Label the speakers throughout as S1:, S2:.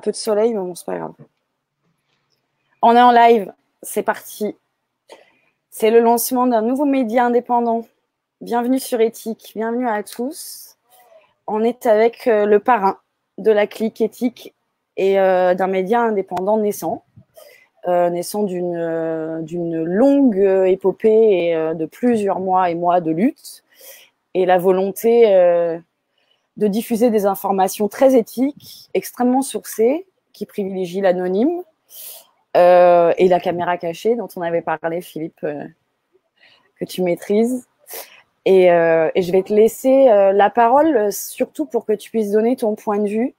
S1: peu de soleil, mais bon, c'est pas grave. On est en live, c'est parti. C'est le lancement d'un nouveau média indépendant. Bienvenue sur Éthique, bienvenue à tous. On est avec le parrain de la clique Éthique et d'un média indépendant naissant. Naissant d'une longue épopée et de plusieurs mois et mois de lutte. Et la volonté de diffuser des informations très éthiques, extrêmement sourcées, qui privilégient l'anonyme et la caméra cachée dont on avait parlé, Philippe, que tu maîtrises. Et je vais te laisser la parole, surtout pour que tu puisses donner ton point de vue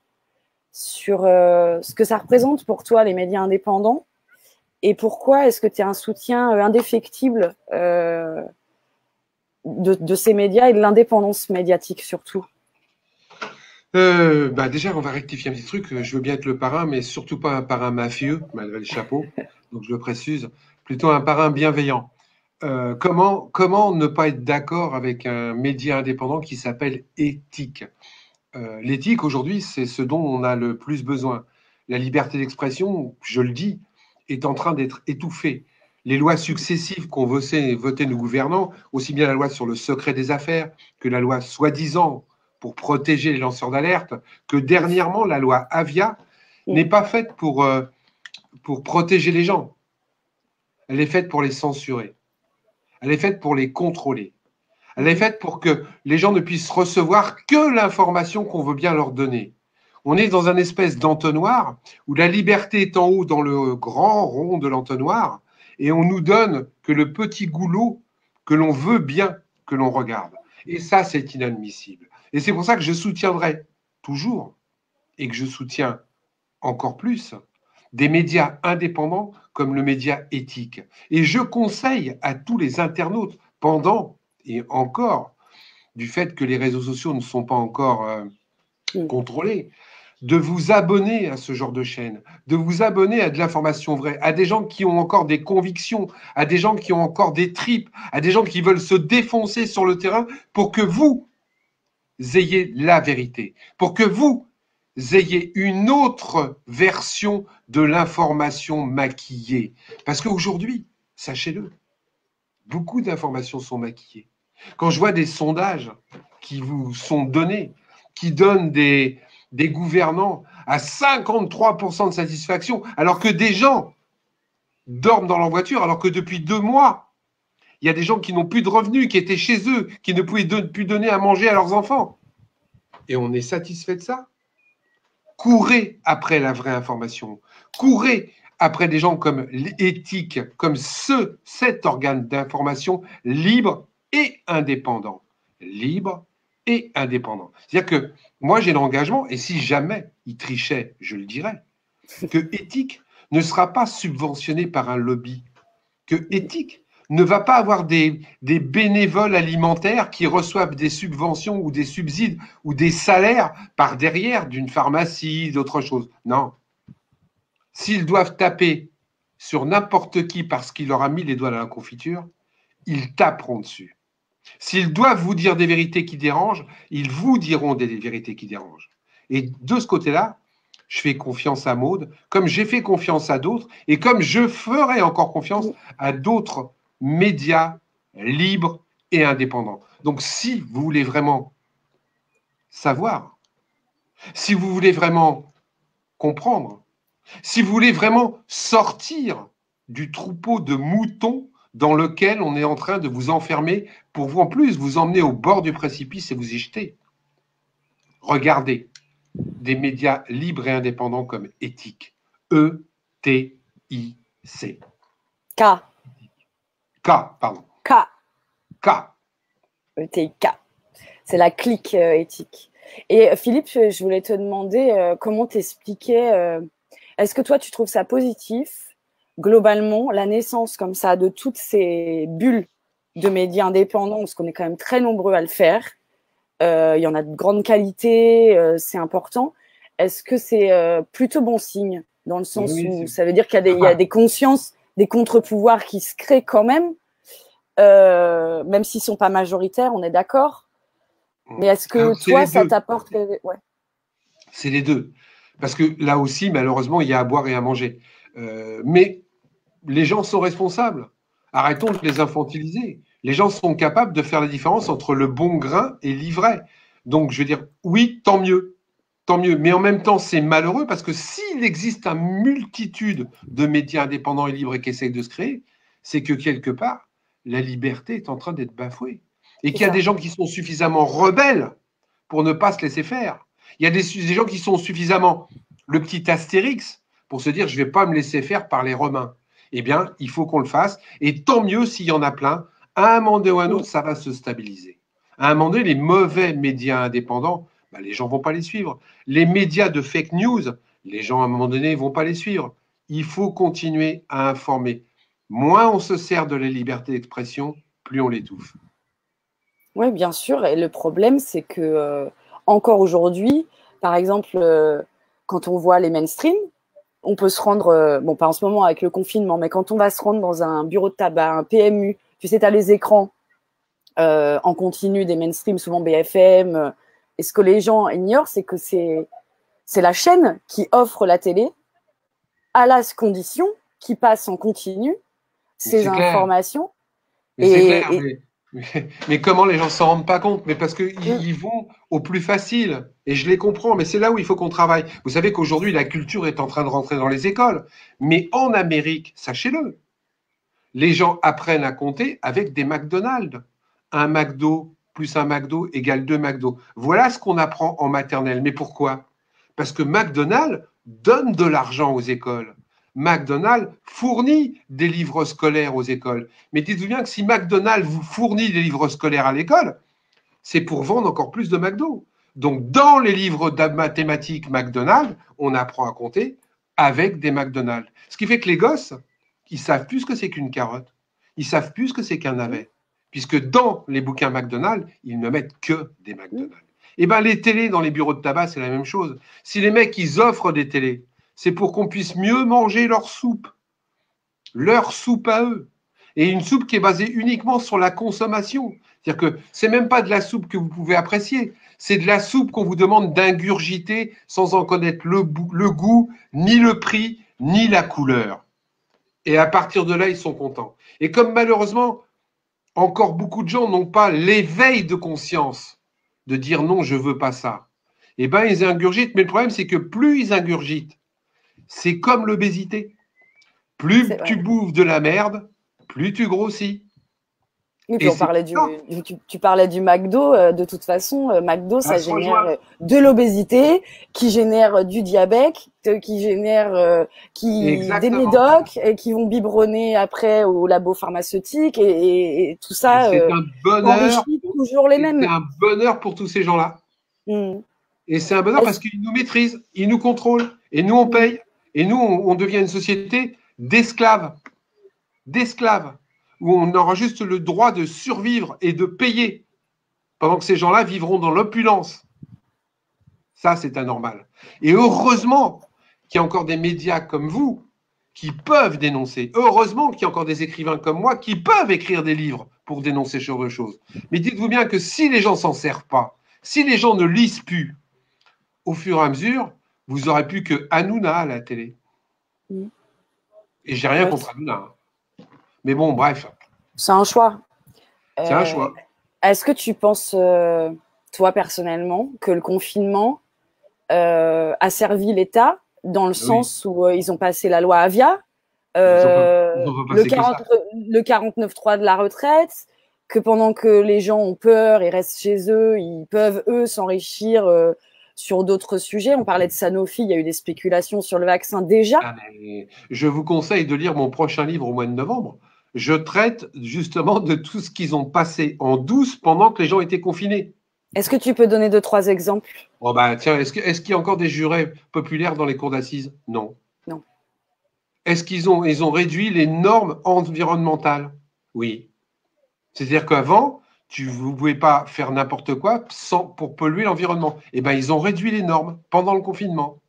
S1: sur ce que ça représente pour toi, les médias indépendants, et pourquoi est-ce que tu es un soutien indéfectible de ces médias et de l'indépendance médiatique surtout.
S2: Déjà, on va rectifier un petit truc. Je veux bien être le parrain, mais surtout pas un parrain mafieux, malgré le chapeau. Donc, je le précise. Plutôt un parrain bienveillant. Comment ne pas être d'accord avec un média indépendant qui s'appelle Éthique? L'éthique, aujourd'hui, c'est ce dont on a le plus besoin. La liberté d'expression, je le dis, est en train d'être étouffée. Les lois successives qu'ont voté nos gouvernants, aussi bien la loi sur le secret des affaires que la loi soi-disant pour protéger les lanceurs d'alerte, que dernièrement la loi Avia n'est pas faite pour protéger les gens. Elle est faite pour les censurer. Elle est faite pour les contrôler. Elle est faite pour que les gens ne puissent recevoir que l'information qu'on veut bien leur donner. On est dans un espèce d'entonnoir où la liberté est en haut dans le grand rond de l'entonnoir et on nous donne que le petit goulot que l'on veut bien que l'on regarde. Et ça, c'est inadmissible. Et c'est pour ça que je soutiendrai toujours et que je soutiens encore plus des médias indépendants comme le média Éthique. Et je conseille à tous les internautes, pendant et encore, du fait que les réseaux sociaux ne sont pas encore contrôlés, de vous abonner à ce genre de chaîne, de vous abonner à de l'information vraie, à des gens qui ont encore des convictions, à des gens qui ont encore des tripes, à des gens qui veulent se défoncer sur le terrain pour que vous ayez la vérité, pour que vous ayez une autre version de l'information maquillée. Parce qu'aujourd'hui, sachez-le, beaucoup d'informations sont maquillées. Quand je vois des sondages qui vous sont donnés, qui donnent des gouvernants à 53% de satisfaction, alors que des gens dorment dans leur voiture, alors que depuis 2 mois, il y a des gens qui n'ont plus de revenus, qui étaient chez eux, qui ne pouvaient plus donner à manger à leurs enfants. Et on est satisfait de ça? Courez après la vraie information. Courez après des gens comme l'éthique, comme cet organe d'information libre et indépendant. Libre et indépendant. C'est-à-dire que moi, j'ai l'engagement, et si jamais il trichait, je le dirais, que éthique ne sera pas subventionné par un lobby, que éthique ne va pas avoir des bénévoles alimentaires qui reçoivent des subventions ou des subsides ou des salaires par derrière d'une pharmacie, d'autre chose. Non. S'ils doivent taper sur n'importe qui parce qu'il leur a mis les doigts dans la confiture, ils taperont dessus. S'ils doivent vous dire des vérités qui dérangent, ils vous diront des vérités qui dérangent. Et de ce côté-là, je fais confiance à Maud, comme j'ai fait confiance à d'autres, et comme je ferai encore confiance à d'autres médias libres et indépendants. Donc, si vous voulez vraiment savoir, si vous voulez vraiment comprendre, si vous voulez vraiment sortir du troupeau de moutons dans lequel on est en train de vous enfermer pour vous, en plus, vous emmener au bord du précipice et vous y jeter, regardez des médias libres et indépendants comme Éthique. E-T-I-C.
S1: K.
S2: K, pardon.
S1: K.
S2: K.
S1: E-T-I-K. C'est la clique éthique. Et Philippe, je voulais te demander comment t'expliquer. Est-ce que toi, tu trouves ça positif, globalement, la naissance comme ça de toutes ces bulles de médias indépendants, parce qu'on est quand même très nombreux à le faire. Il y en a de grande qualité, c'est important. Est-ce que c'est plutôt bon signe, dans le sens où ça veut dire qu'il y a des consciences, des contre-pouvoirs qui se créent quand même s'ils ne sont pas majoritaires, on est d'accord. Mais est-ce que toi, ça t'apporte ouais.
S2: C'est les deux. Parce que là aussi, malheureusement, il y a à boire et à manger. Mais les gens sont responsables. Arrêtons de les infantiliser. Les gens sont capables de faire la différence entre le bon grain et l'ivraie. Donc, je veux dire, oui, tant mieux. Tant mieux. Mais en même temps, c'est malheureux parce que s'il existe une multitude de médias indépendants et libres et qui essayent de se créer, c'est que quelque part, la liberté est en train d'être bafouée. Et
S1: C'est
S2: qu'il y a
S1: ça.
S2: des gens qui sont suffisamment rebelles pour ne pas se laisser faire. Il y a des gens qui sont suffisamment le petit astérix pour se dire je ne vais pas me laisser faire par les Romains. Eh bien, il faut qu'on le fasse. Et tant mieux s'il y en a plein. À un moment donné ou à un autre, ça va se stabiliser. À un moment donné, les mauvais médias indépendants, ben, les gens ne vont pas les suivre. Les médias de fake news, les gens à un moment donné ne vont pas les suivre. Il faut continuer à informer. Moins on se sert de la liberté d'expression, plus on l'étouffe.
S1: Oui, bien sûr. Et le problème, c'est que encore aujourd'hui, par exemple, quand on voit les mainstream, on peut se rendre, bon, pas en ce moment avec le confinement, mais quand on va se rendre dans un bureau de tabac, un PMU, tu sais, tu as les écrans en continu des mainstream, souvent BFM. Et ce que les gens ignorent, c'est que c'est la chaîne qui offre la télé à la condition qui passe en continu
S2: Mais
S1: ces
S2: c'est clair.
S1: informations.
S2: Mais c'est clair.
S1: Et
S2: Mais comment les gens s'en rendent pas compte? Mais parce qu'ils
S1: mm,
S2: ils vont au plus facile. Et je les comprends, mais c'est là où il faut qu'on travaille. Vous savez qu'aujourd'hui, la culture est en train de rentrer dans les écoles. Mais en Amérique, sachez-le, les gens apprennent à compter avec des McDonald's. Un McDo plus un McDo égale deux McDo. Voilà ce qu'on apprend en maternelle. Mais pourquoi? Parce que McDonald's donne de l'argent aux écoles. McDonald's fournit des livres scolaires aux écoles. Mais dites-vous bien que si McDonald's vous fournit des livres scolaires à l'école, c'est pour vendre encore plus de McDo. Donc, dans les livres de mathématiques McDonald's, on apprend à compter avec des McDonald's. Ce qui fait que les gosses, ils savent plus ce que c'est qu'une carotte. Ils savent plus ce que c'est qu'un navet. Puisque dans les bouquins McDonald's, ils ne mettent que des McDonald's. Eh bien, les télés dans les bureaux de tabac, c'est la même chose. Si les mecs, ils offrent des télés, c'est pour qu'on puisse mieux manger leur soupe à eux. Et une soupe qui est basée uniquement sur la consommation. C'est-à-dire que c'est même pas de la soupe que vous pouvez apprécier, c'est de la soupe qu'on vous demande d'ingurgiter sans en connaître le goût, ni le prix, ni la couleur. Et à partir de là, ils sont contents. Et comme malheureusement, encore beaucoup de gens n'ont pas l'éveil de conscience de dire non, je veux pas ça, eh bien, ils ingurgitent. Mais le problème, c'est que plus ils ingurgitent, c'est comme l'obésité. Plus
S1: c'est
S2: tu
S1: vrai.
S2: bouffes de la merde, plus tu grossis.
S1: Et puis
S2: Et
S1: on
S2: c'est
S1: parlait
S2: ça.
S1: tu parlais du McDo. De toute façon, McDo,
S2: Ça
S1: ça
S2: se
S1: génère
S2: rejoint.
S1: de l'obésité, qui génère du diabète, qui génère des
S2: Exactement.
S1: médocs et qui vont biberonner après au labo pharmaceutique et tout
S2: Et
S1: ça
S2: c'est un bonheur.
S1: enrichit toujours les
S2: Et c'est
S1: mêmes.
S2: un bonheur pour tous ces gens-là.
S1: Mm.
S2: Et c'est un bonheur parce
S1: Est-ce-
S2: qu'ils nous maîtrisent, ils nous contrôlent. Et nous, on
S1: mm.
S2: paye. Et nous, on devient une société d'esclaves. D'esclaves. Où on aura juste le droit de survivre et de payer. Pendant que ces gens-là vivront dans l'opulence. Ça, c'est anormal. Et heureusement qu'il y a encore des médias comme vous qui peuvent dénoncer. Heureusement qu'il y a encore des écrivains comme moi qui peuvent écrire des livres pour dénoncer ce genre de choses. Mais dites-vous bien que si les gens s'en servent pas, si les gens ne lisent plus, au fur et à mesure, vous aurez plus que Hanouna à la télé.
S1: Mm.
S2: Et j'ai rien
S1: Ouais,
S2: contre Hanouna. Mais bon, bref,
S1: c'est un choix.
S2: c'est un
S1: Euh,
S2: choix.
S1: Est-ce que tu penses, toi personnellement, que le confinement a servi l'État dans le
S2: Oui,
S1: sens où ils ont passé la loi Avia,
S2: ils ont pas
S1: le
S2: passé que
S1: 40,
S2: ça.
S1: le 49.3 de la retraite, que pendant que les gens ont peur et restent chez eux, ils peuvent, eux, s'enrichir sur d'autres sujets. On parlait de Sanofi, il y a eu des spéculations sur le vaccin déjà.
S2: Ah, mais je vous conseille de lire mon prochain livre au mois de novembre. Je traite justement de tout ce qu'ils ont passé en douce pendant que les gens étaient confinés.
S1: Est-ce que tu peux donner deux, trois exemples?
S2: Oh bah tiens, est-ce qu'il y a encore des jurés populaires dans les cours d'assises? Non.
S1: Non.
S2: Est-ce ils ont réduit les normes environnementales? Oui. C'est-à-dire qu'avant, vous ne pouvez pas faire n'importe quoi pour polluer l'environnement. Eh bien, ils ont réduit les normes pendant le confinement.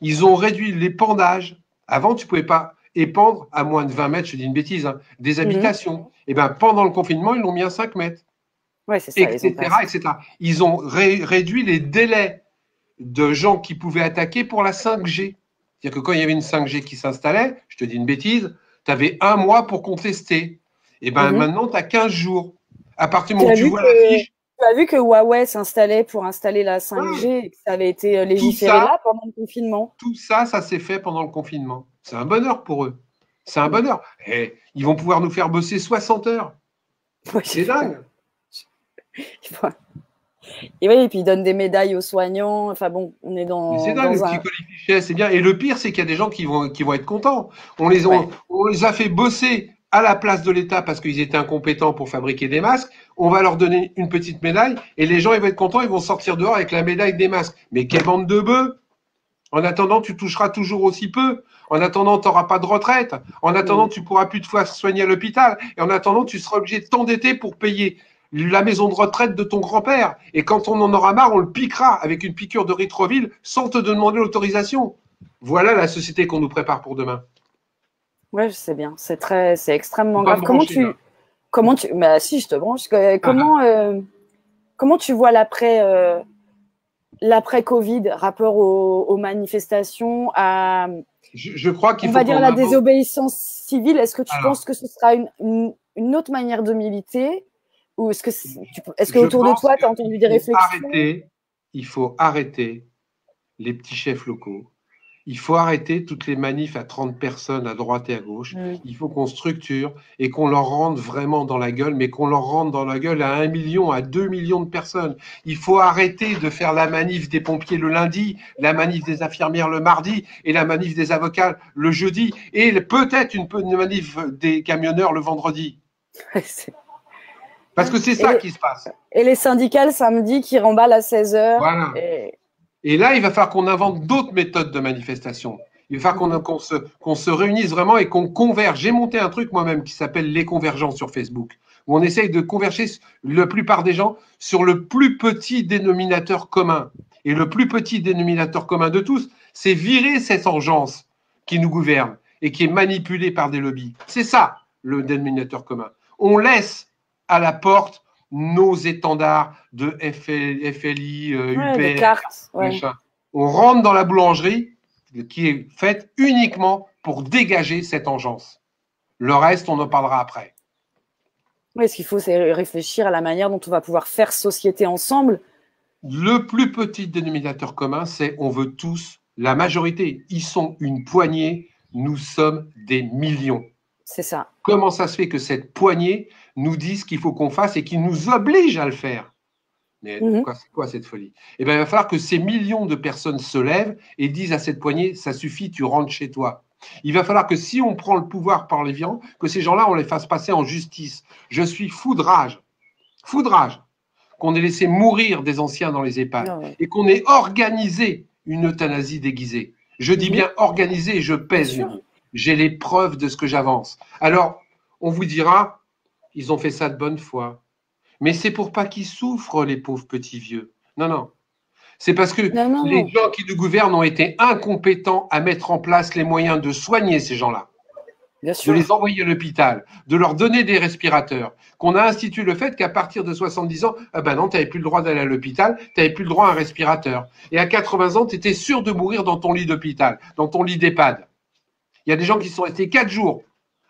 S2: Ils ont réduit l'épandage. Avant, tu ne pouvais pas épandre à moins de 20 mètres, je dis une bêtise, hein, des
S1: Mhm.
S2: habitations. Eh bien, pendant le confinement, ils l'ont mis à 5 mètres,
S1: Ouais, c'est ça, ils ont
S2: etc.,
S1: passé.
S2: etc. Ils ont réduit les délais de gens qui pouvaient attaquer pour la 5G. C'est-à-dire que quand il y avait une 5G qui s'installait, je te dis une bêtise, tu avais un mois pour contester. Et bien maintenant, tu as 15 jours. À partir du moment où tu vois l'affiche,
S1: tu as vu que Huawei s'installait pour installer la 5G
S2: ouais,
S1: et que ça avait été
S2: tout
S1: légiféré
S2: ça,
S1: là pendant le confinement?
S2: ça s'est fait pendant le confinement. C'est un bonheur pour eux. C'est un bonheur. Et ils vont pouvoir nous faire bosser 60 heures. C'est dingue.
S1: Et oui, et puis ils donnent des médailles aux soignants. Enfin bon, on est
S2: Mais c'est dingue, le
S1: dans
S2: petit
S1: un.
S2: colifichet, c'est bien. Et le pire, c'est qu'il y a des gens qui vont être contents.
S1: Ouais.
S2: On les a fait bosser à la place de l'État parce qu'ils étaient incompétents pour fabriquer des masques. On va leur donner une petite médaille et les gens, ils vont être contents, ils vont sortir dehors avec la médaille des masques. Mais quelle bande de bœufs! En attendant, tu toucheras toujours aussi peu. En attendant, tu n'auras pas de retraite. En attendant, tu pourras plus te faire soigner à l'hôpital. Et en attendant, tu seras obligé de t'endetter pour payer la maison de retraite de ton grand-père. Et quand on en aura marre, on le piquera avec une piqûre de Ritroville sans te demander l'autorisation. Voilà la société qu'on nous prépare pour demain.
S1: Ouais, je sais bien. C'est extrêmement
S2: Faut pas
S1: grave.
S2: me brancher, là.
S1: Bah si, je te branche. Comment tu vois l'après Covid, rapport aux manifestations,
S2: Je crois qu'il
S1: on
S2: faut
S1: va dire,
S2: qu'on
S1: la
S2: invente.
S1: désobéissance civile? Est-ce que tu
S2: Alors,
S1: penses que ce sera une autre manière de militer? Ou est-ce que
S2: je
S1: autour de
S2: pense
S1: toi, tu as
S2: qu'il
S1: entendu des
S2: faut
S1: réflexions?
S2: arrêter, il faut arrêter les petits chefs locaux. Il faut arrêter toutes les manifs à 30 personnes à droite et à gauche. Il faut qu'on structure et qu'on leur rentre vraiment dans la gueule, mais qu'on leur rentre dans la gueule à 1 million, à 2 millions de personnes. Il faut arrêter de faire la manif des pompiers le lundi, la manif des infirmières le mardi et la manif des avocats le jeudi et peut-être une manif des camionneurs le vendredi. Parce que c'est
S1: Et
S2: ça
S1: les,
S2: qui se passe.
S1: et les syndicats le samedi qui remballent à 16 h.
S2: Voilà. Et là, il va falloir qu'on invente d'autres méthodes de manifestation. Il va falloir qu'on se réunisse vraiment et qu'on converge. J'ai monté un truc moi-même qui s'appelle les convergences sur Facebook, où on essaye de converger la plupart des gens sur le plus petit dénominateur commun. Et le plus petit dénominateur commun de tous, c'est virer cette engeance qui nous gouverne et qui est manipulée par des lobbies. C'est ça, le dénominateur commun. On laisse à la porte nos étendards de FLI,
S1: Ouais, les
S2: UPR,
S1: cartes. Ouais.
S2: machin. On rentre dans la boulangerie qui est faite uniquement pour dégager cette engeance. Le reste, on en parlera après.
S1: Ouais, ce qu'il faut, c'est réfléchir à la manière dont on va pouvoir faire société ensemble.
S2: Le plus petit dénominateur commun, c'est on veut tous, la majorité, ils sont une poignée, nous sommes des millions.
S1: C'est ça.
S2: Comment ça se fait que cette poignée nous dise ce qu'il faut qu'on fasse et qui nous oblige à le faire? Mais c'est quoi cette folie? Eh bien, il va falloir que ces millions de personnes se lèvent et disent à cette poignée, ça suffit, tu rentres chez toi. Il va falloir que si on prend le pouvoir par les viands, que ces gens-là, on les fasse passer en justice. Je suis fou de rage qu'on ait laissé mourir des anciens dans les EHPAD et qu'on ait organisé une euthanasie déguisée. Je dis bien organisé et je pèse mes mots. J'ai les preuves de ce que j'avance. Alors, on vous dira, ils ont fait ça de bonne foi. Mais c'est pour pas qu'ils souffrent, les pauvres petits vieux. Non, non. C'est parce que les gens qui nous gouvernent ont été incompétents à mettre en place les moyens de soigner ces gens-là, de les envoyer à l'hôpital, de leur donner des respirateurs, qu'on a institué le fait qu'à partir de 70 ans, ah ben non, tu n'avais plus le droit d'aller à l'hôpital, tu n'avais plus le droit à un respirateur. Et à 80 ans, tu étais sûr de mourir dans ton lit d'hôpital, dans ton lit d'EHPAD. Il y a des gens qui sont restés 4 jours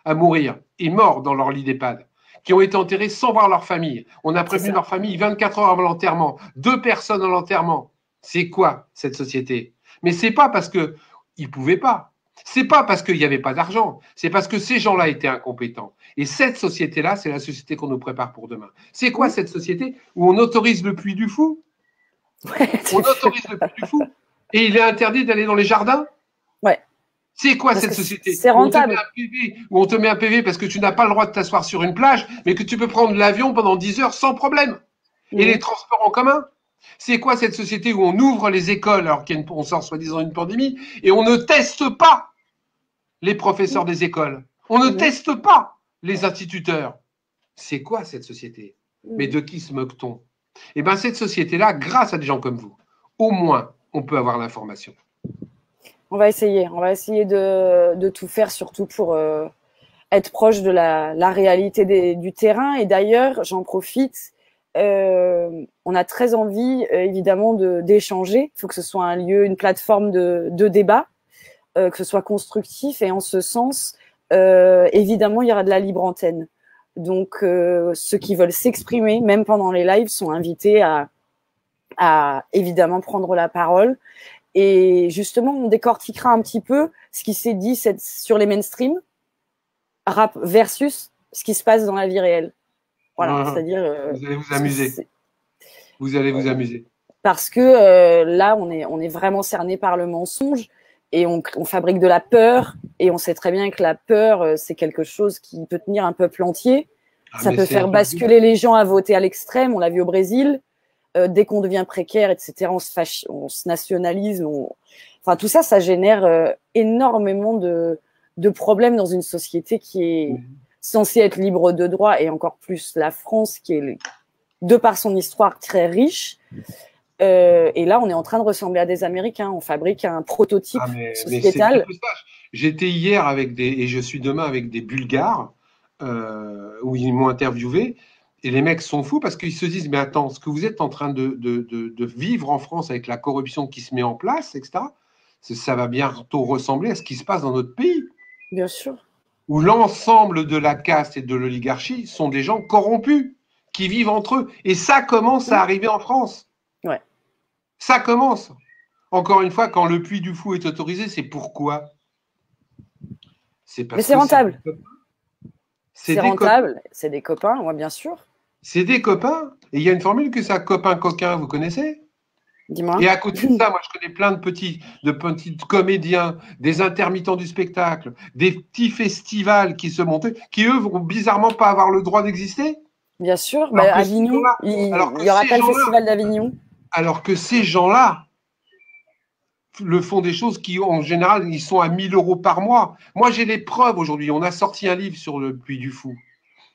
S2: à mourir et morts dans leur lit d'EHPAD, qui ont été enterrés sans voir leur famille. On a prévenu leur famille 24 heures avant l'enterrement, 2 personnes à l'enterrement. C'est quoi cette société? Mais c'est pas parce qu'ils ne pouvaient pas. C'est pas parce qu'il n'y avait pas d'argent. C'est parce que ces gens-là étaient incompétents. Et cette société-là, c'est la société qu'on nous prépare pour demain. C'est quoi cette société où on autorise le Puy du Fou? On autorise le Puy du Fou et il est interdit d'aller dans les jardins?
S1: Ouais.
S2: C'est quoi cette société?
S1: C'est rentable.
S2: Où on te met un PV parce que tu n'as pas le droit de t'asseoir sur une plage, mais que tu peux prendre l'avion pendant 10 heures sans problème. Et les transports en commun? C'est quoi cette société où on ouvre les écoles alors qu'on sort soi-disant une pandémie et on ne teste pas les professeurs des écoles? On ne teste pas les instituteurs. C'est quoi cette société? Mais de qui se moque-t-on? Eh bien, cette société-là, grâce à des gens comme vous, au moins, on peut avoir l'information.
S1: On va essayer de tout faire, surtout pour être proche de la réalité du terrain. Et d'ailleurs, j'en profite, on a très envie, évidemment, d'échanger. Il faut que ce soit un lieu, une plateforme de débat, que ce soit constructif. Et en ce sens, évidemment, il y aura de la libre antenne. Donc, ceux qui veulent s'exprimer, même pendant les lives, sont invités à évidemment prendre la parole. Et justement, on décortiquera un petit peu ce qui s'est dit sur les mainstream rap versus ce qui se passe dans la vie réelle. Voilà, c'est-à-dire.
S2: Vous allez vous amuser. Vous allez vous amuser.
S1: Parce que là, on est vraiment cerné par le mensonge et on fabrique de la peur. Et on sait très bien que la peur, c'est quelque chose qui peut tenir un peuple entier. Ça peut faire basculer les gens à voter à l'extrême. On l'a vu au Brésil. Dès qu'on devient précaire, etc., on se nationalise. Enfin, tout ça, ça génère énormément de problèmes dans une société qui est censée être libre de droit, et encore plus la France, qui est, de par son histoire, très riche. Et là, on est en train de ressembler à des Américains. On fabrique un prototype sociétal.
S2: J'étais hier et je suis demain avec des Bulgares, où ils m'ont interviewé. Et les mecs sont fous parce qu'ils se disent, mais attends, ce que vous êtes en train de vivre en France avec la corruption qui se met en place, etc., ça va bientôt ressembler à ce qui se passe dans notre pays.
S1: Bien sûr.
S2: Où l'ensemble de la caste et de l'oligarchie sont des gens corrompus, qui vivent entre eux. Et ça commence à arriver en France.
S1: Ouais.
S2: Ça commence. Encore une fois, quand le Puy du Fou est autorisé, c'est pourquoi?
S1: Mais c'est rentable. C'est rentable, c'est des copains, moi, bien sûr.
S2: C'est des copains. Et il y a une formule que ça, copain coquin, vous connaissez?
S1: Dis-moi.
S2: Et à côté de ça, moi, je connais plein de petits comédiens, des intermittents du spectacle, des petits festivals qui se montent, qui, eux, vont bizarrement pas avoir le droit d'exister.
S1: Bien sûr. Bah, Avignon, il y aura pas le festival d'Avignon.
S2: Alors que ces gens-là le font des choses qui, en général, ils sont à 1 000 € par mois. Moi, j'ai les preuves aujourd'hui. On a sorti un livre sur le Puy du Fou.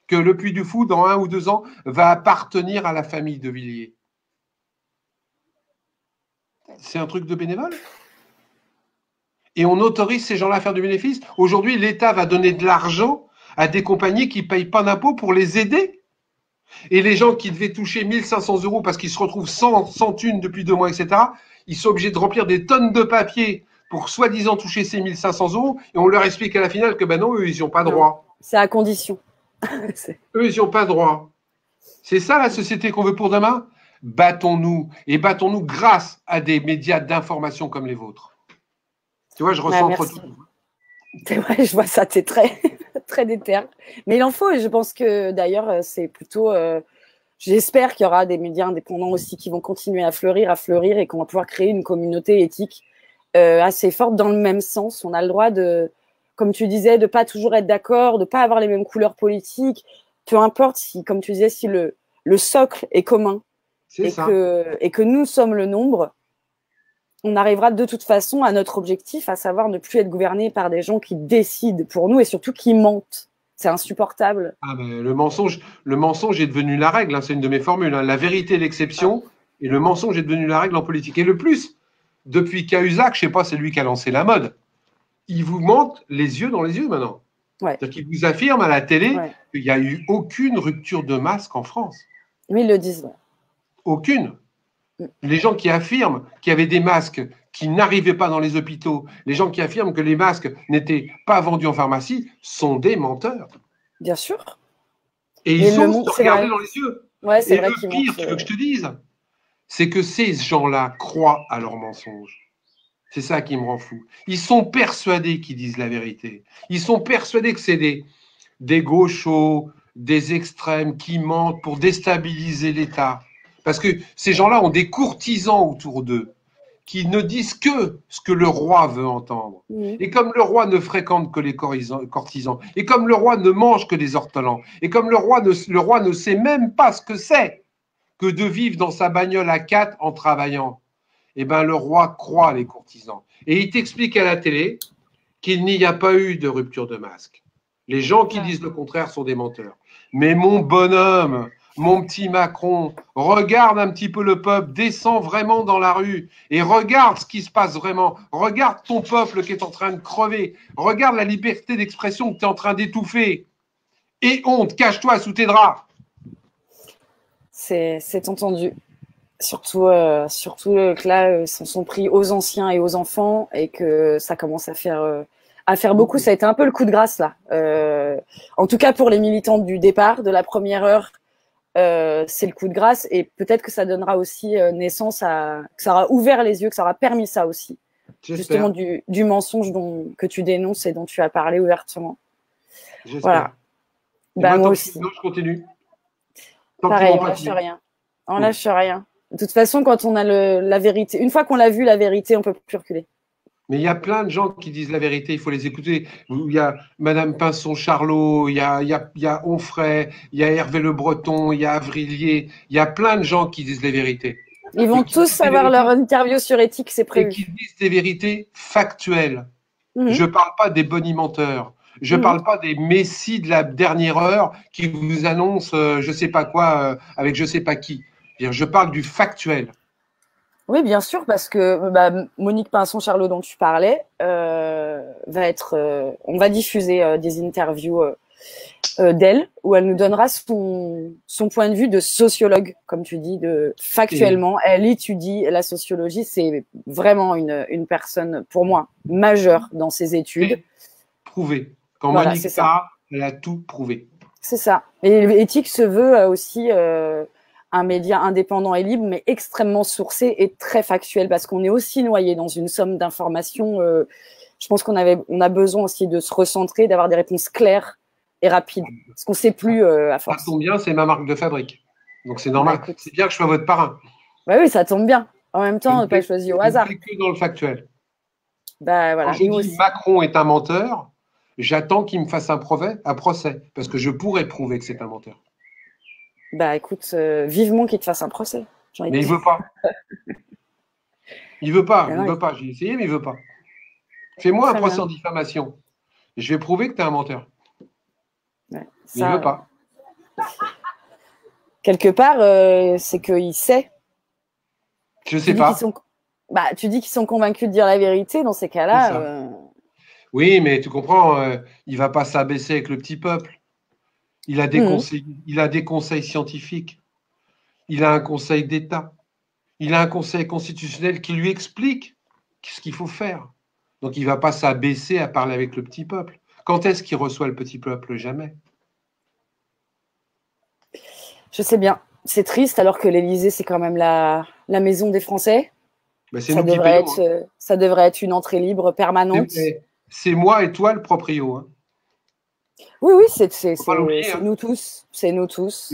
S2: Que le Puy du Fou, dans 1 ou 2 ans, va appartenir à la famille de Villiers. C'est un truc de bénévole. Et on autorise ces gens-là à faire du bénéfice. Aujourd'hui, l'État va donner de l'argent à des compagnies qui ne payent pas d'impôts pour les aider. Et les gens qui devaient toucher 1 500 € parce qu'ils se retrouvent sans thunes depuis 2 mois, etc., ils sont obligés de remplir des tonnes de papier pour soi-disant toucher ces 1 500 € et on leur explique à la finale que ben non, eux, ils n'y ont pas droit.
S1: C'est à condition.
S2: Eux, ils n'y ont pas droit. C'est ça la société qu'on veut pour demain? Battons-nous. Et battons-nous grâce à des médias d'information comme les vôtres. Tu vois, je recentre tout.
S1: C'est vrai, je vois ça, t'es très, très déter. Mais il en faut, et je pense que d'ailleurs, c'est plutôt... j'espère qu'il y aura des médias indépendants aussi qui vont continuer à fleurir, et qu'on va pouvoir créer une communauté éthique assez forte dans le même sens. On a le droit de, comme tu disais, de pas toujours être d'accord, de pas avoir les mêmes couleurs politiques, peu importe si, comme tu disais, si le socle est commun et que nous sommes le nombre, on arrivera de toute façon à notre objectif, à savoir ne plus être gouverné par des gens qui décident pour nous et surtout qui mentent. C'est insupportable.
S2: Ah ben, le mensonge est devenu la règle, hein, c'est une de mes formules. Hein. La vérité est l'exception et le mensonge est devenu la règle en politique. Et le plus, depuis Cahuzac, je ne sais pas, c'est lui qui a lancé la mode, il vous mente les yeux dans les yeux maintenant.
S1: Ouais.
S2: C'est-à-dire qu'il vous affirme à la télé qu'il n'y a eu aucune rupture de masque en France.
S1: Oui, ils le disent. Ouais.
S2: Aucune. Les gens qui affirment qu'il y avait des masques qui n'arrivaient pas dans les hôpitaux, les gens qui affirment que les masques n'étaient pas vendus en pharmacie, sont des menteurs.
S1: Bien sûr.
S2: Et ils osent se regarder dans les yeux.
S1: Ouais, c'est
S2: et
S1: vrai
S2: le pire, tu veux que je te dise, c'est que ces gens-là croient à leurs mensonges. C'est ça qui me rend fou. Ils sont persuadés qu'ils disent la vérité. Ils sont persuadés que c'est des gauchos, des extrêmes qui mentent pour déstabiliser l'État. Parce que ces gens-là ont des courtisans autour d'eux qui ne disent que ce que le roi veut entendre. Et comme le roi ne fréquente que les courtisans, et comme le roi ne mange que des ortolans, et comme le roi ne sait même pas ce que c'est que de vivre dans sa bagnole à 4 en travaillant, eh ben le roi croit les courtisans. Et il t'explique à la télé qu'il n'y a pas eu de rupture de masque. Les gens qui disent le contraire sont des menteurs. Mais mon bonhomme, mon petit Macron, regarde un petit peu le peuple, descends vraiment dans la rue et regarde ce qui se passe vraiment. Regarde ton peuple qui est en train de crever. Regarde la liberté d'expression que tu es en train d'étouffer. Et honte, cache-toi sous tes draps.
S1: c'est entendu. Surtout que là, s'en sont pris aux anciens et aux enfants et que ça commence à faire beaucoup. Ça a été un peu le coup de grâce là. En tout cas pour les militants du départ, de la première heure, c'est le coup de grâce et peut-être que ça donnera aussi naissance que ça aura ouvert les yeux, que ça aura permis ça aussi. Justement du mensonge que tu dénonces et dont tu as parlé ouvertement. Voilà.
S2: Bah,
S1: moi aussi.
S2: Sinon, je continue.
S1: Pareil, on lâche rien. On lâche rien. De toute façon, quand on a la vérité, une fois qu'on l'a vu, la vérité, on peut plus reculer.
S2: Mais il y a plein de gens qui disent la vérité, il faut les écouter. Il y a Madame Pinson-Charlot, il y a Onfray, il y a Hervé Le Breton, il y a Avrilier, il y a plein de gens qui disent la vérité.
S1: Ils vont tous avoir leur interview sur éthique, c'est prévu.
S2: Et qui disent des vérités factuelles. Je ne parle pas des bonimenteurs. Je ne parle pas des messies de la dernière heure qui vous annoncent je ne sais pas quoi avec je ne sais pas qui. Je parle du factuel.
S1: Oui, bien sûr, parce que Monique Pinson-Charlot dont tu parlais on va diffuser des interviews d'elle où elle nous donnera son point de vue de sociologue, comme tu dis, factuellement. Elle étudie la sociologie, c'est vraiment une personne, pour moi, majeure dans ses études.
S2: Prouvé. Quand Monique parle, elle a tout prouvé.
S1: C'est ça. Et l'éthique se veut aussi un média indépendant et libre, mais extrêmement sourcé et très factuel, parce qu'on est aussi noyé dans une somme d'informations. Je pense qu'on a besoin aussi de se recentrer, d'avoir des réponses claires et rapides, parce qu'on ne sait plus à force.
S2: Ça tombe bien, c'est ma marque de fabrique. Donc c'est normal. C'est bien que je sois votre parrain.
S1: Bah oui, ça tombe bien. En même temps, on n'a pas choisi au hasard.
S2: Je ne fais que dans le factuel.
S1: Bah, voilà,
S2: quand je dis Macron est un menteur, j'attends qu'il me fasse un procès, parce que je pourrais prouver que c'est un menteur.
S1: Bah écoute, vivement qu'il te fasse un procès.
S2: Mais il veut pas. Il veut pas. Il veut pas. J'ai essayé, mais il veut pas. Fais-moi un procès en diffamation. Je vais prouver que tu es un menteur.
S1: Ouais,
S2: mais il veut pas.
S1: Quelque part, c'est qu'il sait.
S2: Je sais pas.
S1: Tu dis qu'ils sont convaincus de dire la vérité. Dans ces cas-là.
S2: Oui, mais tu comprends, il va pas s'abaisser avec le petit peuple. Il a des conseils scientifiques. Il a un conseil d'État. Il a un conseil constitutionnel qui lui explique ce qu'il faut faire. Donc, il ne va pas s'abaisser à parler avec le petit peuple. Quand est-ce qu'il reçoit le petit peuple? Jamais.
S1: Je sais bien. C'est triste alors que l'Élysée, c'est quand même la maison des Français.
S2: Ben,
S1: ça devrait être une entrée libre permanente.
S2: C'est moi et toi le proprio. Hein.
S1: Oui, c'est nous tous. C'est nous tous.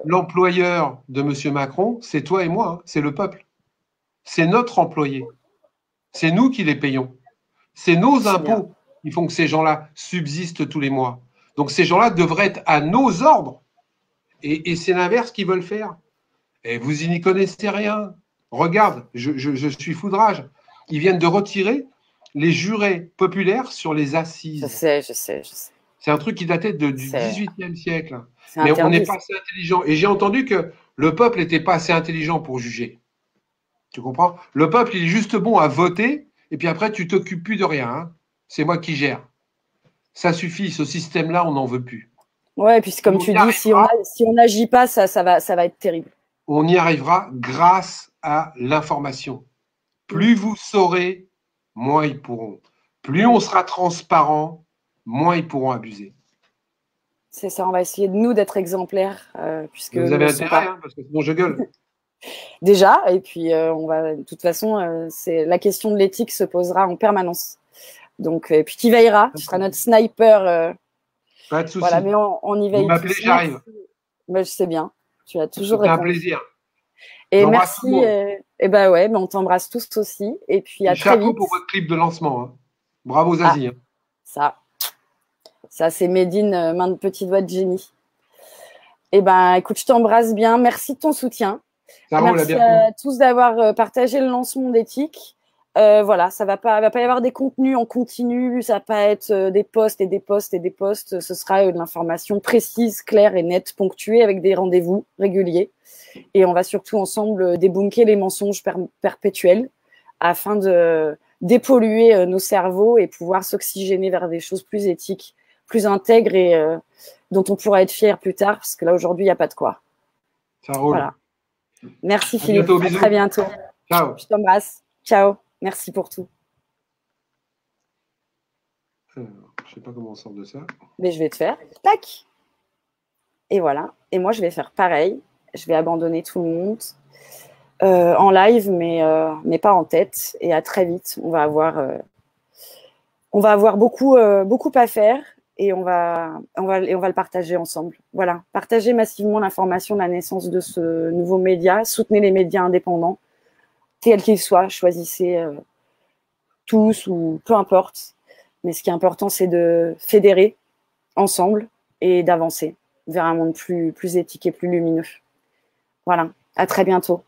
S2: L'employeur de M. Macron, c'est toi et moi. Hein. C'est le peuple. C'est notre employé. C'est nous qui les payons. C'est nos impôts qui font que ces gens-là subsistent tous les mois. Donc ces gens-là devraient être à nos ordres. Et c'est l'inverse qu'ils veulent faire. Et vous n'y connaissez rien. Regarde, je suis foudrage. Ils viennent de retirer les jurés populaires sur les assises.
S1: Je sais.
S2: C'est un truc qui datait du XVIIIe siècle. Mais on n'est pas assez intelligent. Et j'ai entendu que le peuple n'était pas assez intelligent pour juger. Tu comprends? Le peuple, il est juste bon à voter, et puis après, tu t'occupes plus de rien. Hein. C'est moi qui gère. Ça suffit, ce système-là, on n'en veut plus.
S1: Ouais, puis comme tu dis, si on n'agit pas, ça va être terrible.
S2: On y arrivera grâce à l'information. Plus vous saurez, moins ils pourront. Plus on sera transparent, moins ils pourront abuser.
S1: C'est ça, on va essayer de nous d'être exemplaires. Puisque
S2: vous avez intérêt, hein, parce que sinon je gueule.
S1: Déjà, et puis de toute façon, la question de l'éthique se posera en permanence. Donc, et puis tu veilleras, tu seras notre sniper.
S2: Pas de souci.
S1: Voilà, mais on y veille.
S2: Vous m'appelez, j'arrive.
S1: Je sais bien. Tu as toujours répondu.
S2: C'est un plaisir.
S1: Et merci. Et ben ouais, on t'embrasse tous aussi. Et puis à très vite.
S2: Chapeau pour votre clip de lancement. Hein. Bravo Zazie.
S1: Ça c'est made in main de petit doigt de génie. Et ben écoute, je t'embrasse bien. Merci de ton soutien. Merci à tous d'avoir partagé le lancement d'éthique. Voilà, ça va pas y avoir des contenus en continu, ça va pas être des posts et des posts et des posts. Ce sera de l'information précise, claire et nette, ponctuée avec des rendez-vous réguliers. Et on va surtout ensemble débunker les mensonges perpétuels afin de dépolluer nos cerveaux et pouvoir s'oxygéner vers des choses plus éthiques, plus intègres et dont on pourra être fier plus tard, parce que là aujourd'hui il n'y a pas de quoi.
S2: Ça roule.
S1: Voilà. Merci
S2: À
S1: Philippe.
S2: bientôt,
S1: À
S2: bisous.
S1: très bientôt.
S2: Ciao.
S1: Je t'embrasse. Ciao. Merci pour tout.
S2: Alors, je ne sais pas comment on sort de ça.
S1: Mais je vais te faire. Tac. Et voilà. Et moi, je vais faire pareil. Je vais abandonner tout le monde en live, mais pas en tête. Et à très vite. On va avoir beaucoup, beaucoup à faire et on va le partager ensemble. Voilà. Partagez massivement l'information de la naissance de ce nouveau média. Soutenez les médias indépendants, quels qu'ils soient. Choisissez tous ou peu importe. Mais ce qui est important, c'est de fédérer ensemble et d'avancer vers un monde plus éthique et plus lumineux. Voilà, à très bientôt.